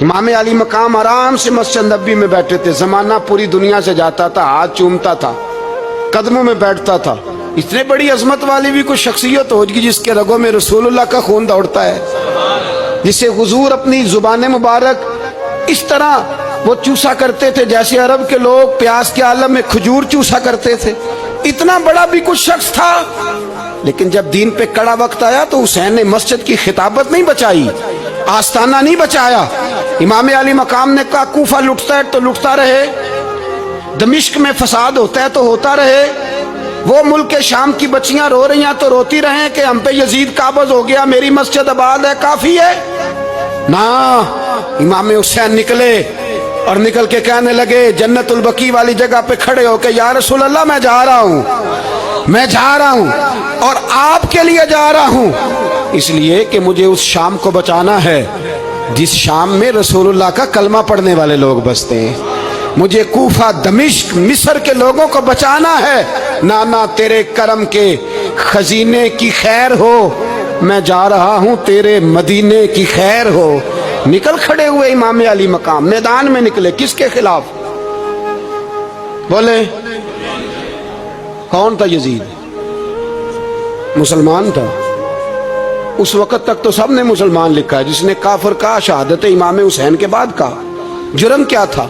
इमाम अली मकाम आराम से मस्जिद नबी में बैठे थे। जमाना पूरी दुनिया से जाता था, हाथ चूमता था, कदमों में बैठता था। इतने बड़ी अजमत वाली भी कोई शख्सियत होगी जिसके रगों में रसूलुल्लाह का खून दौड़ता है, जिसे हुजूर अपनी जुबान मुबारक इस तरह वो चूसा करते थे जैसे अरब के लोग प्यास के आलम में खजूर चूसा करते थे। इतना बड़ा भी कुछ शख्स था, लेकिन जब दीन पे कड़ा वक्त आया तो हुसैन ने मस्जिद की खिताबत नहीं बचाई, आस्ताना नहीं बचाया। इमाम अली मकाम ने कहा कूफा लुटता है तो लुटता रहे, दमिश्क में फसाद होता है तो होता रहे, वो मुल्क शाम की बच्चियां रो रही हैं तो रोती रहें कि हम पे यजीद काबज हो गया, मेरी मस्जिद आबाद है, काफी है ना। इमाम हुसैन निकले और निकल के कहने लगे जन्नतुल बकी वाली जगह पे खड़े होके, या रसूल अल्लाह मैं जा रहा हूं, मैं जा रहा हूं और आपके लिए जा रहा हूं, इसलिए कि मुझे उस शाम को बचाना है जिस शाम में रसूलुल्लाह का कलमा पढ़ने वाले लोग बसते हैं। मुझे कूफा, दमिश्क, मिस्र के लोगों को बचाना है। नाना तेरे करम के खजीने की खैर हो, मैं जा रहा हूं तेरे मदीने की खैर हो। निकल खड़े हुए इमाम अली मकाम, मैदान में निकले। किसके खिलाफ? बोले कौन था? यजीद मुसलमान था। उस वक्त तक तो सबने मुसलमान लिखा है, जिसने काफिर कहा शहादत इमाम हुसैन के बाद कहा। जुर्म क्या था?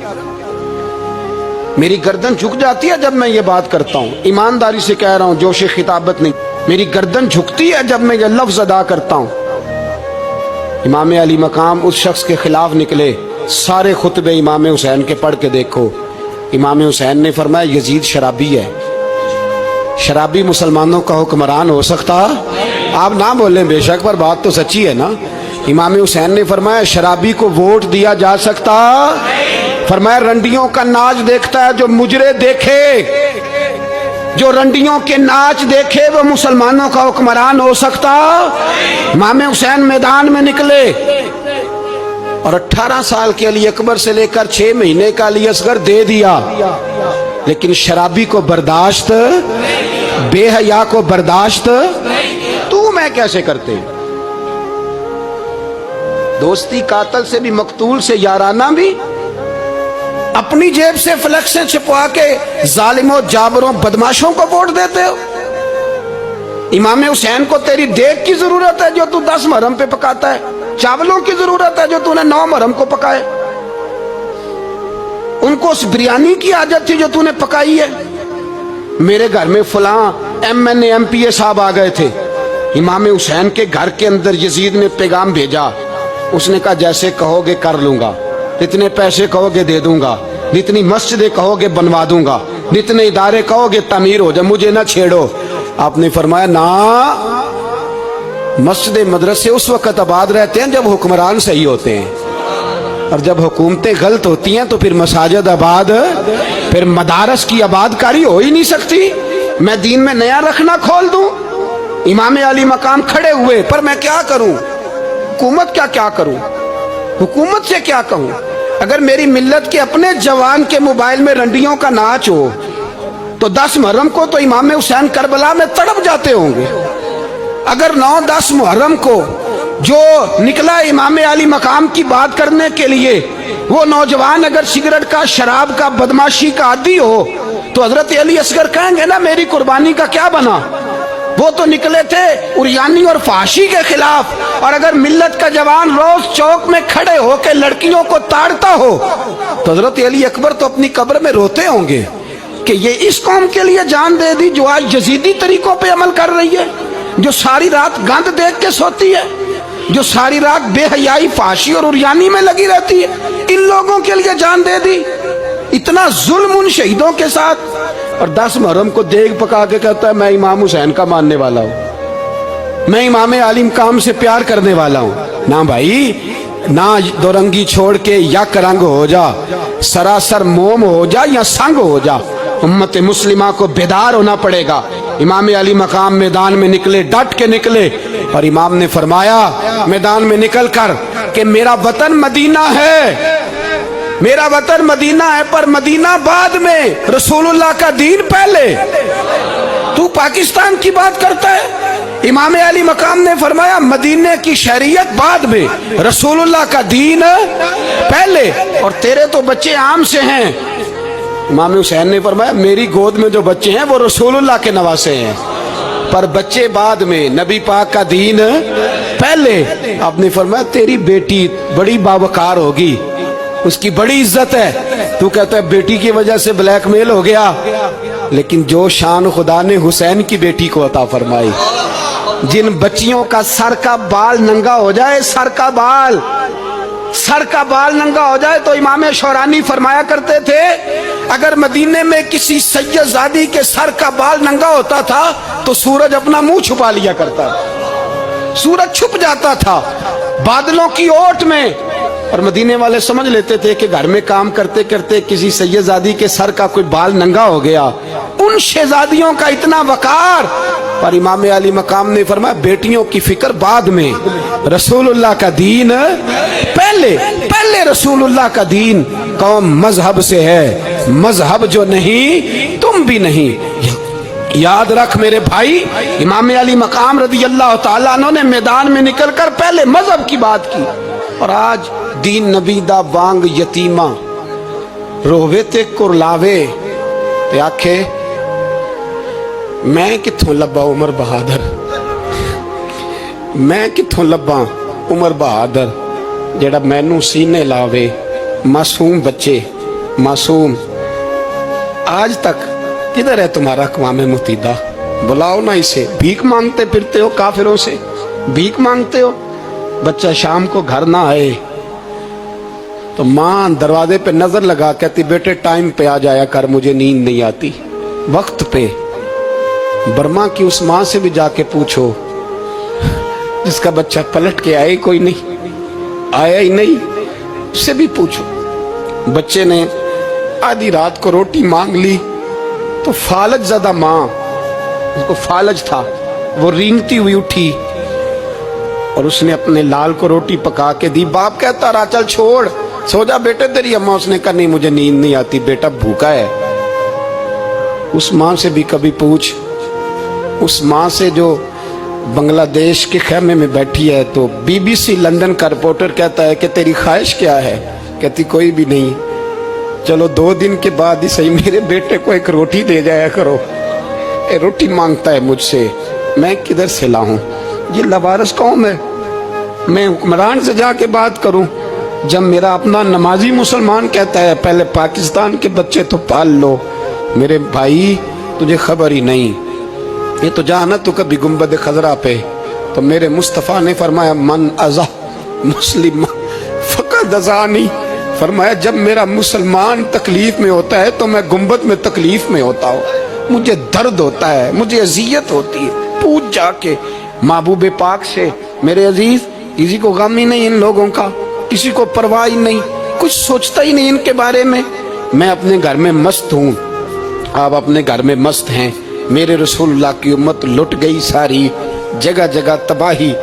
मेरी गर्दन झुक जाती है जब मैं ये बात करता हूं, ईमानदारी से कह रहा हूं, जोश खिताबत नहीं, मेरी गर्दन झुकती है जब मैं ये लफ्ज अदा करता हूं। इमाम अली मकाम उस शख्स के खिलाफ निकले। सारे खुतबे इमाम हुसैन के पढ़ के देखो। इमाम हुसैन ने फरमाया यजीद शराबी है। शराबी मुसलमानों का हुक्मरान हो सकता? आप ना बोलें बेशक, पर बात तो सच्ची है ना। इमाम हुसैन ने फरमाया शराबी को वोट दिया जा सकता? फरमाया रंडियों का नाच देखता है जो मुजरे देखे, जो रंडियों के नाच देखे वो मुसलमानों का हुक्मरान हो सकता? इमाम हुसैन मैदान में निकले और 18 साल के अली अकबर से लेकर 6 महीने का अली असगर दे दिया, लेकिन शराबी को बर्दाश्त, बेहया को बर्दाश्त तू मैं कैसे करते? दोस्ती कातल से भी, मकतूल से याराना भी, अपनी जेब से फ्लेक्सें छिपवा के जालिमों, जाबरों, बदमाशों को वोट देते हो। इमाम हुसैन को तेरी देग की जरूरत है जो तू 10 मुहर्रम पे पकाता है, चावलों की जरूरत है जो तूने 9 मुहर्रम को पकाए। उनको उस बिरयानी की आदत थी जो तूने पकाई है। मेरे घर में फलां MNA MPA साहब आ गए थे, इमाम हुसैन के घर के अंदर यजीद ने पैगाम भेजा। उसने कहा जैसे कहोगे कर लूंगा, जितने पैसे कहोगे दे दूंगा, जितनी मस्जिदें कहोगे बनवा दूंगा, जितने इदारे कहोगे तामीर हो जाए, मुझे ना छेड़ो। आपने फरमाया ना, मस्जिद मदरसे उस वक्त आबाद रहते हैं जब हुक्मरान सही होते हैं, और जब हुकूमतें गलत होती हैं तो फिर मसाजिद आबाद, फिर मदारस की आबादकारी हो ही नहीं सकती। मैं दीन में नया रखना खोल दूं? इमाम अली मकाम खड़े हुए, पर मैं क्या करूं? हुकूमत क्या करूं? हुकूमत से क्या कहूं? अगर मेरी मिल्लत के अपने जवान के मोबाइल में रंडियों का नाच हो तो 10 मुहर्रम को तो इमाम हुसैन करबला में तड़प जाते होंगे। अगर 9-10 मुहर्रम को जो निकला इमाम अली मकाम की बात करने के लिए, वो नौजवान अगर सिगरेट का, शराब का, बदमाशी का आदी हो तो हजरत अली असगर कहेंगे ना मेरी कुर्बानी का क्या बना? वो तो निकले थे उरियानी और फाशी के खिलाफ। और अगर मिल्लत का जवान रोज चौक में खड़े होकर लड़कियों को ताड़ता हो तो हजरत अली अकबर तो अपनी कब्र में रोते होंगे कि ये इस कौम के लिए जान दे दी जो आज यजीदी तरीकों पे अमल कर रही है, जो सारी रात गंद देख के सोती है, जो सारी रात बेहयाई, फाशी और उरियानी में लगी रहती है। इन लोगों के लिए जान दे दी, इतना जुल्म उन शहीदों के साथ। और 10 मुहर्रम को देग पका के कहता है मैं इमाम हुसैन का मानने वाला हूं, मैं इमाम अली मकाम से प्यार करने वाला हूं। ना भाई ना, दो रंगी छोड़ के यक रंग हो जा, सरासर मोम हो जा या संग हो जा। उम्मत मुस्लिमा को बेदार होना पड़ेगा। इमाम अली मकाम मैदान में निकले, डट के निकले, और इमाम ने फरमाया मैदान में निकल कर कि मेरा वतन मदीना है, मेरा वतन मदीना है, पर मदीना बाद में, रसूलुल्लाह का दीन पहले। तू पाकिस्तान की बात करता है? इमाम अली मकाम ने फरमाया मदीने की शरीयत बाद में, रसूलुल्लाह का दीन पहले, और तेरे तो बच्चे आम से हैं। इमाम हुसैन ने फरमाया मेरी गोद में जो बच्चे हैं वो रसूलुल्लाह के नवासे हैं, पर बच्चे बाद में, नबी पाक का दीन पहले। आपने फरमाया तेरी बेटी बड़ी बावकार होगी, उसकी बड़ी इज्जत है, तू कहता है बेटी की वजह से ब्लैकमेल हो गया, लेकिन जो शान खुदा ने हुसैन की बेटी को अता फरमाई, जिन बच्चियों का सर का बाल नंगा हो जाए, सर का बाल नंगा हो जाए, तो इमाम शौरानी फरमाया करते थे अगर मदीने में किसी सैयदजादी के सर का बाल नंगा होता था तो सूरज अपना मुंह छुपा लिया करता था, सूरज छुप जाता था बादलों की ओट में। और मदीने वाले समझ लेते थे कि घर में काम करते करते किसी सैयदजादी के सर का कोई बाल नंगा हो गया, उन शहजादियों का इतना वकार। पर इमाम अली मकाम ने फरमाया बेटियों की फिक्र बाद में, रसूलुल्लाह का दीन पहले रसूलुल्लाह का दीन। कौम मजहब से है, मजहब जो नहीं तुम भी नहीं। याद रख मेरे भाई, इमाम अली मकाम रज़ी अल्लाह तआला अन्हु ने मैदान में निकलकर पहले मजहब की बात की। और आज दीन नबी दा वांग यतीमा रोवे ते कुरलावे ते आखे मैं कित्थों लब्बा उमर बहादुर, मैं कित्थों लब्बा उमर बहादुर जेड़ा मैनू सीने लावे। मासूम बच्चे, मासूम, आज तक किधर है तुम्हारा अक़वाम मुत्तहिदा? बुलाओ ना इसे। भीख मांगते फिरते हो, काफिरों से भीख मांगते हो। बच्चा शाम को घर ना आए तो माँ दरवाजे पे नजर लगा कहती बेटे टाइम पे आ जाया कर, मुझे नींद नहीं आती, वक्त पे। बर्मा की उस माँ से भी जाके पूछो जिसका बच्चा पलट के आए कोई नहीं, आया ही नहीं, उससे भी पूछो। बच्चे ने आधी रात को रोटी मांग ली तो फालज ज़्यादा माँ, उसको फालज था, वो रेंगती हुई उठी और उसने अपने लाल को रोटी पका के दी। बाप कहता रहा चल छोड़, सो जा बेटे तेरी अम्मा। उसने कहा नहीं मुझे नींद नहीं आती, बेटा भूखा है। उस माँ से भी कभी पूछ, उस माँ से जो बांग्लादेश के खेमे में बैठी है। तो BBC लंदन का रिपोर्टर कहता है कि तेरी ख्वाहिश क्या है? कहती कोई भी नहीं, चलो 2 दिन के बाद ही सही मेरे बेटे को एक रोटी दे जाया करो, ए रोटी मांगता है मुझसे, मैं किधर से लाऊं? ये लवारस कौम है, मैं हुक्मरान से जाके बात करूं? जब मेरा अपना नमाजी मुसलमान कहता है पहले पाकिस्तान के बच्चे तो पाल लो। मेरे भाई तुझे खबर ही नहीं, ये तो जाना तो कभी गुंबद खजरा पे, तो मेरे मुस्तफ़ा ने फरमाया मन अज़ा मुस्लिम फ़क़द अज़ानी। फरमाया जब मेरा मुसलमान तकलीफ में होता है तो मैं गुंबद में तकलीफ में होता हूँ, मुझे दर्द होता है, मुझे अजियत होती है। पूछ जाके महबूब पाक से, मेरे अजीज किसी को गम ही नहीं इन लोगों का, किसी को परवाह ही नहीं, कुछ सोचता ही नहीं इनके बारे में। मैं अपने घर में मस्त हूँ, आप अपने घर में मस्त हैं। मेरे रसूलुल्लाह की उम्मत लुट गई सारी, जगह जगह तबाही।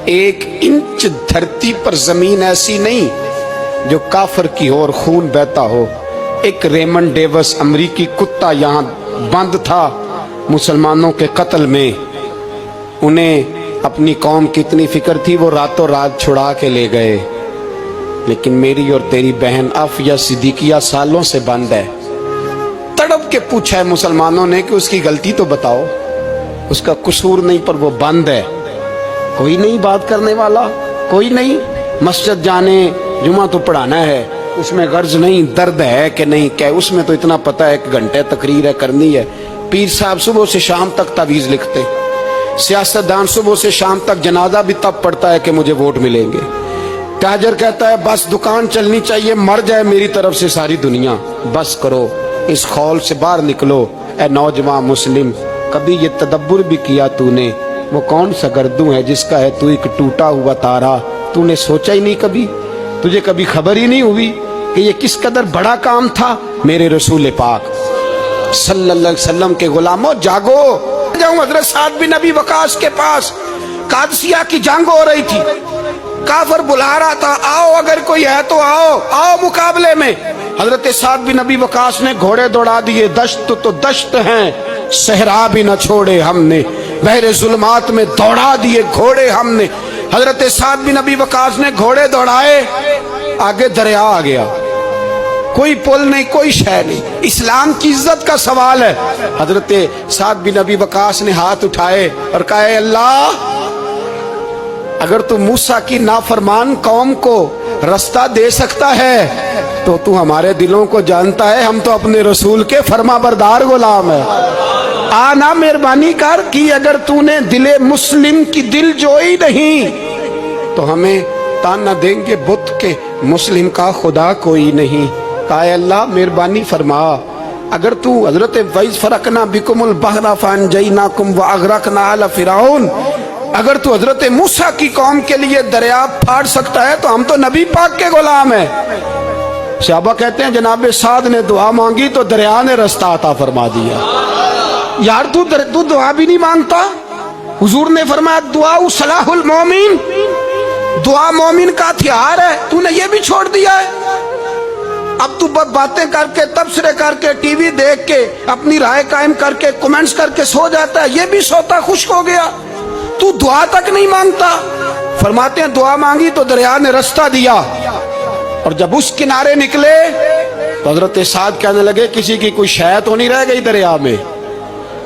1 इंच धरती पर जमीन ऐसी नहीं जो काफर की हो और खून बहता हो। एक रेमंड डेविस अमरीकी कुत्ता यहाँ बंद था मुसलमानों के कत्ल में, उन्हें अपनी कौम की इतनी फिक्र थी वो रातों रात छुड़ा के ले गए। लेकिन मेरी और तेरी बहन आफिया सिद्दीकिया सालों से बंद है। तड़प के पूछा है मुसलमानों ने कि उसकी गलती तो बताओ, उसका कसूर नहीं पर वो बंद है। कोई नहीं बात करने वाला, कोई नहीं। मस्जिद जाने, जुमा तो पढ़ाना है, उसमें गर्ज नहीं, दर्द है कि नहीं क्या, उसमें तो इतना पता है 1 घंटे तकरीर है करनी है। पीर साहब सुबह से शाम तक तावीज़ लिखते, सियासतदान सुबह से शाम तक जनाजा भी तब पड़ता है कि मुझे वोट मिलेंगे। ताजर कहता है बस दुकान चलनी चाहिए, मर जाए मेरी तरफ से सारी दुनिया, बस करो, इस खौल से बाहर निकलो। ए नौजवान मुस्लिम, कभी ये तदब्बुर भी किया तूने, वो कौन सा गर्दू है जिसका है तू एक टूटा हुआ तारा? तूने सोचा ही नहीं कभी, तुझे कभी खबर ही नहीं हुई कि ये किस कदर बड़ा काम था? मेरे रसूल पाक सल्लल्लाहु अलैहि वसल्लम के गुलामों जागो। जाऊं हजरत साद बिन अबी वकास के पास, कादसिया की जंग हो रही थी, काफर बुला रहा था, आओ अगर कोई है तो आओ, आओ मुकाबले में। हजरत साद बिन अबी वकास ने घोड़े दौड़ा दिए, दश्त तो दश्त हैं, सहरा भी न छोड़े हमने, बहरे जुल्मात में दौड़ा दिए घोड़े हमने। हजरत साद बिन अबी वकास ने घोड़े दौड़ाए, आगे दरिया आ गया, कोई पुल नहीं, कोई शय नहीं। इस्लाम की इज्जत का सवाल है। हजरत साद बिन अबी वकास ने हाथ उठाए और कहा, अल्लाह अगर तू मूसा की नाफरमान कौम को रास्ता दे सकता है तो तू हमारे दिलों को जानता है, हम तो अपने रसूल के फरमाबरदार गुलाम है। आना मेहरबानी कर कि अगर तूने दिले मुस्लिम की दिल जोई नहीं तो हमें ताना देंगे बुत के मुस्लिम का खुदा कोई नहीं। कहा, अल्लाह मेहरबानी फरमा, अगर तू हजरत वैस फरकना बिकुमुल बहरा फअनजयनाकुम व अगरकना आला फिरौन, अगर तू हजरत मूसा की कौम के लिए दरिया फाड़ सकता है तो हम तो नबी पाक के गुलाम हैं। सहाबा कहते हैं जनाब साद ने दुआ मांगी तो दरिया ने रास्ता अता फरमा दिया। यार तू दुआ भी नहीं मांगता। हुजूर ने फरमाया दुआ सलाहुल मोमिन, दुआ मोमिन का हथियार है, तूने ये भी छोड़ दिया है। अब तू बातें करके, तबसरे करके, टीवी देख के, अपनी राय कायम करके, कमेंट्स करके सो जाता है, ये भी सोता खुश्क हो गया। तू दुआ तक नहीं मांगता। फरमाते हैं दुआ मांगी तो दरिया ने रास्ता दिया, और जब उस किनारे निकले तो हजरत साद कहने लगे किसी की कोई शय तो नहीं रह गई दरिया में,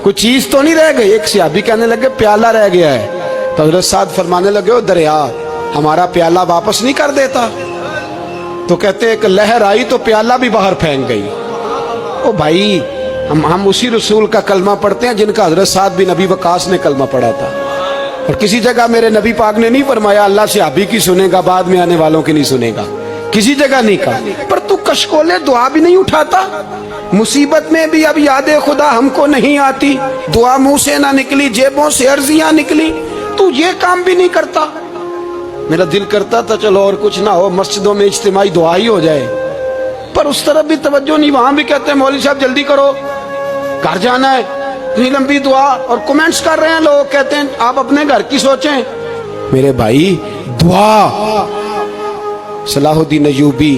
कोई चीज तो नहीं रह गई। एक सहाबी कहने लगे प्याला रह गया है। तो हजरत साद फरमाने लगे ओ दरिया हमारा प्याला वापस नहीं कर देता। तो कहते एक लहर आई तो प्याला भी बाहर फेंक गई। ओ भाई हम उसी रसूल का कलमा पढ़ते हैं जिनका हजरत साद बिन अबी वकास ने कलमा पढ़ा था। और किसी जगह मेरे नबी पाक ने नहीं फरमाया अल्लाह से अभी की सुनेगा बाद में आने वालों की नहीं सुनेगा, किसी जगह नहीं कहा। पर तू कशकोले दुआ भी नहीं उठाता। मुसीबत में भी अब याद खुदा हमको नहीं आती, दुआ मुंह से ना निकली, जेबों से अर्जियां निकली, तू ये काम भी नहीं करता। मेरा दिल करता था चलो और कुछ ना हो, मस्जिदों में इज्तिमाई दुआ ही हो जाए, पर उस तरफ भी तवज्जो नहीं। वहां भी कहते हैं मौलवी साहब जल्दी करो, घर जाना है, इतनी लंबी दुआ। और कमेंट्स कर रहे हैं लोग, कहते हैं आप अपने घर की सोचें। मेरे भाई दुआ, सलाहुद्दीन अय्यूबी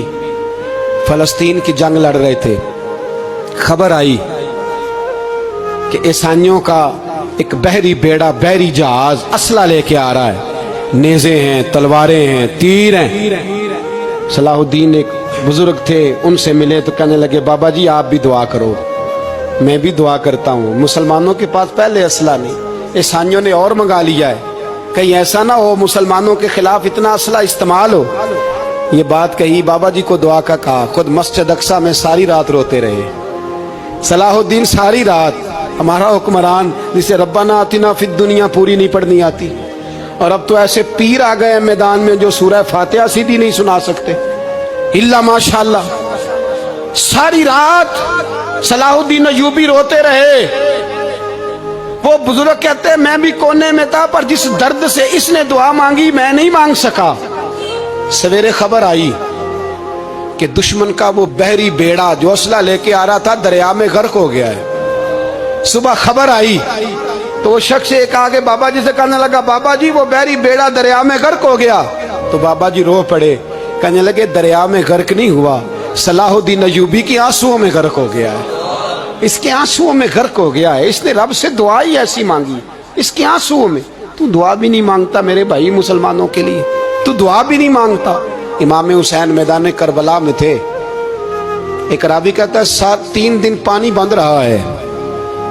फलस्तीन की जंग लड़ रहे थे, खबर आई कि ईसाइयों का एक बहरी बेड़ा, बहरी जहाज असला लेके आ रहा है, नेज़े हैं, तलवारें हैं, तीर हैं। सलाहुद्दीन एक बुजुर्ग थे, उनसे मिले तो कहने लगे बाबा जी आप भी दुआ करो। मैं भी दुआ करता हूँ। मुसलमानों के पास पहले असला नहीं, ईसाइयों ने और मंगा लिया है, कहीं ऐसा ना हो मुसलमानों के खिलाफ इतना असला इस्तेमाल हो। ये बात कही, बाबा जी को दुआ का कहा, खुद मस्जिद अक्सा में सारी रात रोते रहे। सलाहुद्दीन सारी रात, हमारा हुक्मरान जिसे रब्बाना आतिना फिद दुनिया पूरी नहीं पढ़नी आती, और अब तो ऐसे पीर आ गए मैदान में जो सूरह फातिहा सीधी नहीं सुना सकते, इल्ला माशाअल्लाह। सारी रात सलाहुद्दीन अय्यूबी रोते रहे। वो बुजुर्ग कहते हैं मैं भी कोने में था, पर जिस दर्द से इसने दुआ मांगी मैं नहीं मांग सका। सवेरे खबर आई कि दुश्मन का वो बहरी बेड़ा जो असला लेके आ रहा था दरिया में गर्क हो गया है। सुबह खबर आई तो वो शख्स एक आगे बाबा जी से कहने लगा बाबा जी वो बहरी बेड़ा दरिया में गर्क हो गया। तो बाबा जी रो पड़े, कहने लगे दरिया में गर्क नहीं हुआ, सलाहुद्दीन अय्यूबी के आंसुओं में गर्क हो गया है, इसके आंसुओं में गर्क हो गया है, इसने रब से दुआ ही ऐसी मांगी इसके आंसुओं में। तू दुआ भी नहीं मांगता मेरे भाई मुसलमानों के लिए, तू दुआ भी नहीं मांगता। इमाम हुसैन मैदान करबला में थे, एक रावी कहता है 3 दिन पानी बंद रहा है,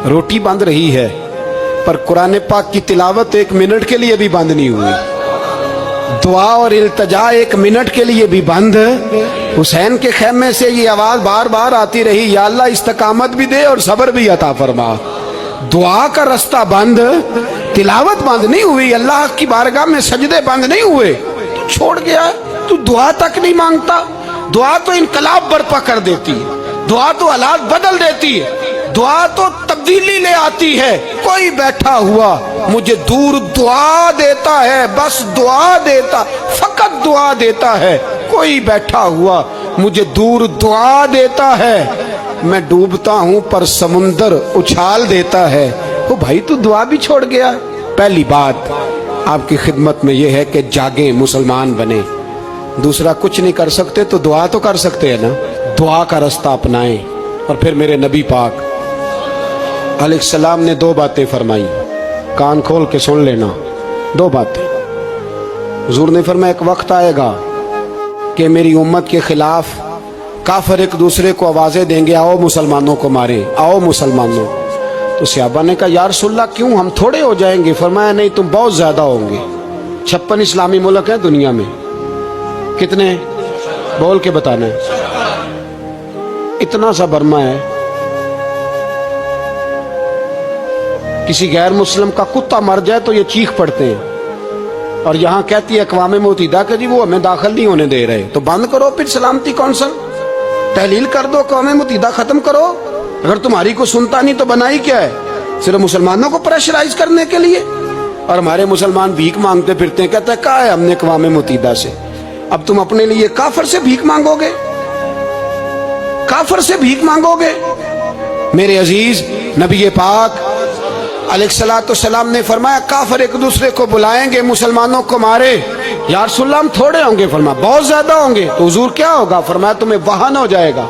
रोटी बंद रही है, पर कुरान पाक की तिलावत 1 मिनट के लिए भी बंद नहीं हुई, दुआ और इल्तिजा 1 मिनट के लिए भी बंद। हुसैन के खेमे से ये आवाज बार बार आती रही, या अल्लाह इस्तकामत भी दे और सब्र भी अता फरमा। दुआ का रास्ता बंद, तिलावत बंद नहीं हुई, अल्लाह की बारगाह में सजदे बंद नहीं हुए, तू छोड़ गया, तू दुआ तक नहीं मांगता। दुआ तो इनकलाब बर्पा कर देती है, दुआ तो हालात बदल देती है, दुआ तो तब्दीली ले आती है। कोई बैठा हुआ मुझे दूर दुआ देता है, बस दुआ देता, फकत दुआ देता है। कोई बैठा हुआ मुझे दूर दुआ देता है, मैं डूबता हूं पर समुंदर उछाल देता है। ओ भाई तू दुआ भी छोड़ गया। पहली बात आपकी खिदमत में यह है कि जागे, मुसलमान बने। दूसरा कुछ नहीं कर सकते तो दुआ तो कर सकते हैं ना, दुआ का रास्ता अपनाएं। और फिर मेरे नबी पाक अलैहिस्सलाम ने 2 बातें फरमाई, कान खोल के सुन लेना। 2 बातें हुजूर ने फरमाया, एक वक्त आएगा کہ میری امت کے خلاف کافر ایک دوسرے کو آوازیں دیں گے آؤ مسلمانوں کو ماریں، آؤ مسلمانوں. تو صحابہ نے کہا یا رسول اللہ کیوں، ہم تھوڑے ہو جائیں گے؟ فرمایا نہیں، تم بہت زیادہ ہوں گے. 56 اسلامی ملک ہیں دنیا میں، کتنے بول کے بتانا ہے؟ اتنا سا برما ہے. کسی غیر مسلم کا کتا مر جائے تو یہ چیخ پڑتے ہیں، اور یہاں کہتی ہے اقوام متحدہ کہ جی وہ ہمیں داخل نہیں ہونے دے رہے. تو بند کرو پھر سلامتی کونسل، تحلیل کر دو، اقوام متحدہ ختم کرو. اگر تمہاری کو سنتا نہیں تو بنائی کیا ہے؟ صرف مسلمانوں کو پریشرائز کرنے کے لیے. اور ہمارے مسلمان بھیک مانگتے پھرتے ہیں، کہتا ہے کہا ہے ہم نے اقوام متحدہ سے. اب تم اپنے لیے کافر سے بھیک مانگو گے؟ کافر سے بھیک مانگو گے؟ میرے عزیز، نبی پاک علیہ الصلوۃ والسلام نے فرمایا کافر ایک دوسرے کو بلائیں گے مسلمانوں کو مارے. یا رسول اللہ ہم تھوڑے ہوں گے؟ فرمایا بہت زیادہ ہوں گے. تو حضور کیا ہوگا؟ فرمایا تمہیں وہن ہو جائے گا.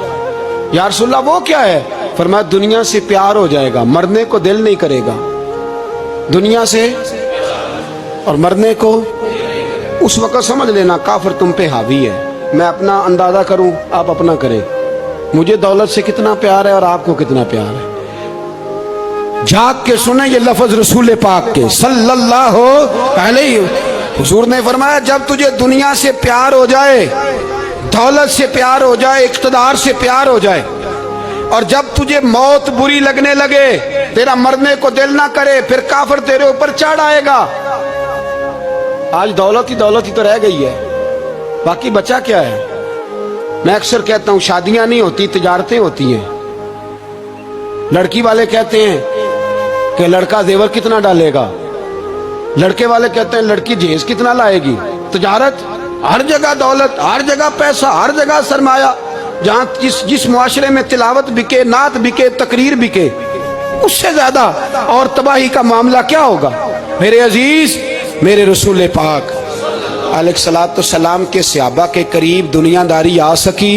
یا رسول اللہ وہ کیا ہے؟ فرمایا دنیا سے پیار ہو جائے گا، مرنے کو دل نہیں کرے گا. دنیا سے اور مرنے کو. اس وقت سمجھ لینا کافر تم پہ حاوی ہے. میں اپنا اندازہ کروں، آپ اپنا کریں. مجھے دولت سے کتنا پیار ہے اور آپ کو کتنا پیار ہے. جھاگ کے سنیں یہ لفظ رسول پاک کے صلی اللہ علیہ. حضور نے فرمایا جب تجھے دنیا سے پیار ہو جائے، دولت سے پیار ہو جائے، اقتدار سے پیار ہو جائے، اور جب تجھے موت بری لگنے لگے، تیرا مرنے کو دل نہ کرے، پھر کافر تیرے اوپر چڑھ آئے گا. آج دولت ہی تو رہ گئی ہے، باقی بچا کیا ہے؟ میں اکثر کہتا ہوں شادیاں نہیں ہوتی، تجارتیں ہوتی ہیں. لڑکی والے کہتے ہیں کہ لڑکا زیور کتنا ڈالے گا، لڑکے والے کہتے ہیں لڑکی جہیز کتنا لائے گی. تجارت، ہر جگہ دولت، ہر جگہ پیسہ، ہر جگہ سرمایہ. جہاں جس معاشرے میں تلاوت بکے، نعت بکے، تقریر بکے، اس سے زیادہ اور تباہی کا معاملہ کیا ہوگا؟ میرے عزیز، میرے رسول پاک علیہ الصلوۃ والسلام کے صحابہ کے قریب دنیا داری آ سکی؟